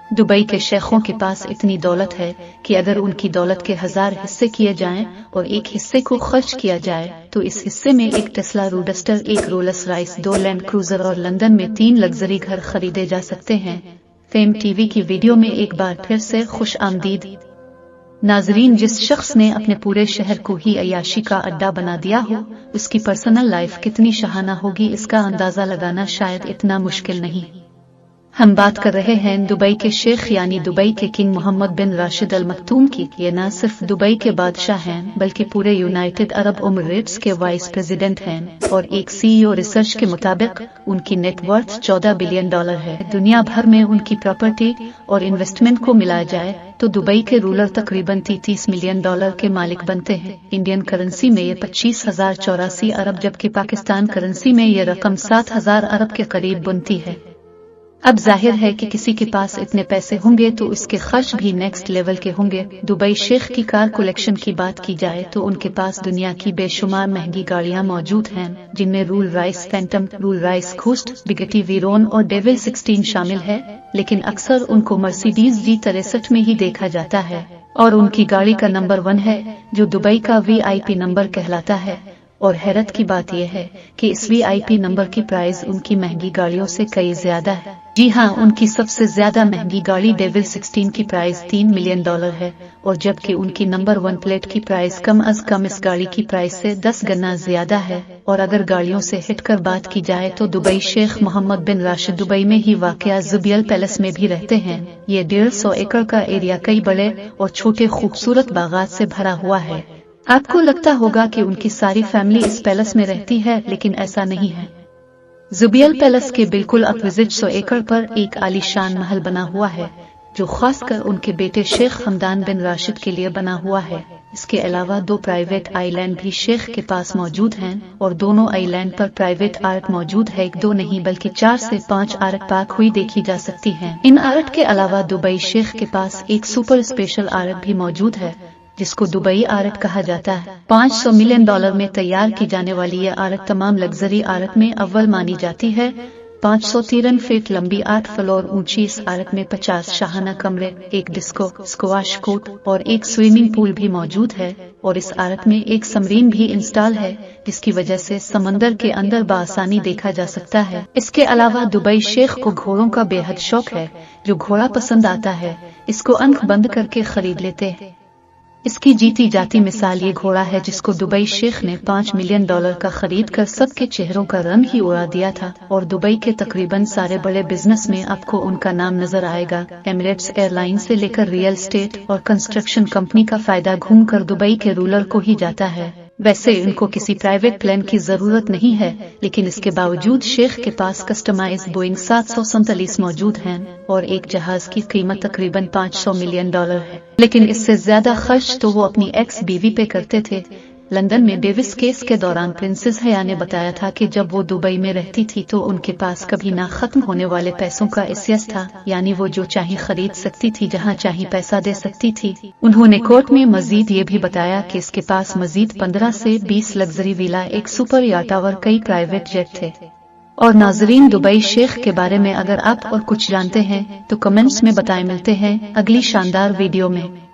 Dubai के शेखों के पास इतनी दौलत है कि अगर उनकी दौलत के 1000 हिस्से किए जाएं और एक हिस्से को खर्च किया जाए तो इस हिस्से में एक टेस्ला रोडस्टर, एक रोल्स रॉयस, 2 लैंड क्रूजर और लंदन में 3 लग्जरी घर खरीदे जा सकते हैं। फेम टीवी की वीडियो में एक बार फिर से खुश आमदीद नाजरीन। जिस शख्स ने अपने पूरे शहर को ही अय्याशी का अड्डा बना दिया हो, उसकी पर्सनल लाइफ कितनी शहाना होगी इसका अंदाजा लगाना शायद इतना मुश्किल नहीं। हम बात कर रहे हैं दुबई के शेख यानी दुबई के किंग मोहम्मद बिन राशिद अल मक्तूम की। ये न सिर्फ दुबई के बादशाह हैं बल्कि पूरे यूनाइटेड अरब एमिरेट्स के वाइस प्रेसिडेंट हैं और एक CEO रिसर्च के मुताबिक उनकी नेटवर्थ $14 बिलियन है। दुनिया भर में उनकी प्रॉपर्टी और इन्वेस्टमेंट को मिलाया जाए तो दुबई के रूलर तकरीबन $30 मिलियन के मालिक बनते हैं। इंडियन करेंसी में ये 25,084 अरब जबकि पाकिस्तान करेंसी में ये रकम 7,000 अरब के करीब बनती है। अब जाहिर है कि किसी के पास इतने पैसे होंगे तो उसके खर्च भी नेक्स्ट लेवल के होंगे। दुबई शेख की कार कलेक्शन की बात की जाए तो उनके पास दुनिया की बेशुमार महंगी गाड़ियां मौजूद हैं, जिनमें Rolls Royce Phantom, Rolls Royce Ghost, Bugatti Veyron और डेविल 16 शामिल है। लेकिन अक्सर उनको मर्सिडीज G63 में ही देखा जाता है और उनकी गाड़ी का नंबर 1 है जो दुबई का VIP नंबर कहलाता है। और हैरत की बात यह है कि इस VIP नंबर की प्राइस उनकी महंगी गाड़ियों से कई ज्यादा है। जी हाँ, उनकी सबसे ज्यादा महंगी गाड़ी डेविल 16 की प्राइस $3 मिलियन है और जबकि उनकी नंबर 1 प्लेट की प्राइस कम अज कम इस गाड़ी की प्राइस से 10 गुना ज्यादा है। और अगर गाड़ियों से हटकर बात की जाए तो दुबई शेख मोहम्मद बिन राशिद दुबई में ही वाक़या जुबियल पैलेस में भी रहते हैं। ये 150 एकड़ का एरिया कई बड़े और छोटे खूबसूरत बागात से भरा हुआ है। आपको लगता होगा कि उनकी सारी फैमिली इस पैलेस में रहती है, लेकिन ऐसा नहीं है। जुबियल पैलेस के बिल्कुल अपोजिट 100 एकड़ पर एक आलीशान महल बना हुआ है जो खासकर उनके बेटे शेख हमदान बिन राशिद के लिए बना हुआ है। इसके अलावा 2 प्राइवेट आइलैंड भी शेख के पास मौजूद हैं और दोनों आइलैंड पर प्राइवेट आर्ट मौजूद है। 2 नहीं बल्कि 4 से 5 आर्ट पार्क हुई देखी जा सकती हैं। इन आर्ट के अलावा दुबई शेख के पास एक सुपर स्पेशल आर्ट भी मौजूद है जिसको दुबई आर्ट कहा जाता है। $500 मिलियन में तैयार की जाने वाली यह आर्ट तमाम लग्जरी आर्ट में अव्वल मानी जाती है। 513 फीट लंबी 8 फ्लोर ऊंची इस आर्ट में 50 शाहाना कमरे, एक डिस्को, स्क्वाश कोर्ट और एक स्विमिंग पूल भी मौजूद है। और इस आर्ट में एक सबमरीन भी इंस्टॉल है जिसकी वजह से समंदर के अंदर बआसानी देखा जा सकता है। इसके अलावा दुबई शेख को घोड़ों का बेहद शौक है। जो घोड़ा पसंद आता है इसको आंख बंद करके खरीद लेते हैं। इसकी जीती जाती मिसाल ये घोड़ा है जिसको दुबई शेख ने $5 मिलियन का खरीद कर सबके चेहरों का रंग ही उड़ा दिया था। और दुबई के तकरीबन सारे बड़े बिजनेस में आपको उनका नाम नजर आएगा। एमिरेट्स एयरलाइन से लेकर रियल एस्टेट और कंस्ट्रक्शन कंपनी का फायदा घूमकर दुबई के रूलर को ही जाता है। वैसे उनको किसी प्राइवेट प्लेन की जरूरत नहीं है, लेकिन इसके बावजूद शेख के पास कस्टमाइज बोइंग 747 मौजूद हैं और एक जहाज की कीमत तकरीबन $500 मिलियन है। लेकिन इससे ज्यादा खर्च तो वो अपनी एक्स बीवी पे करते थे। लंदन में डेविस केस के दौरान प्रिंसेस हया ने बताया था कि जब वो दुबई में रहती थी तो उनके पास कभी ना खत्म होने वाले पैसों का एसेस था, यानी वो जो चाहे खरीद सकती थी, जहां चाहे पैसा दे सकती थी। उन्होंने कोर्ट में मजीद ये भी बताया कि इसके पास मजीद 15 से 20 लग्जरी विला, एक सुपर याट टावर, कई प्राइवेट जेट थे। और नाजरीन, दुबई शेख के बारे में अगर आप और कुछ जानते हैं तो कमेंट्स में बताएं। मिलते हैं अगली शानदार वीडियो में।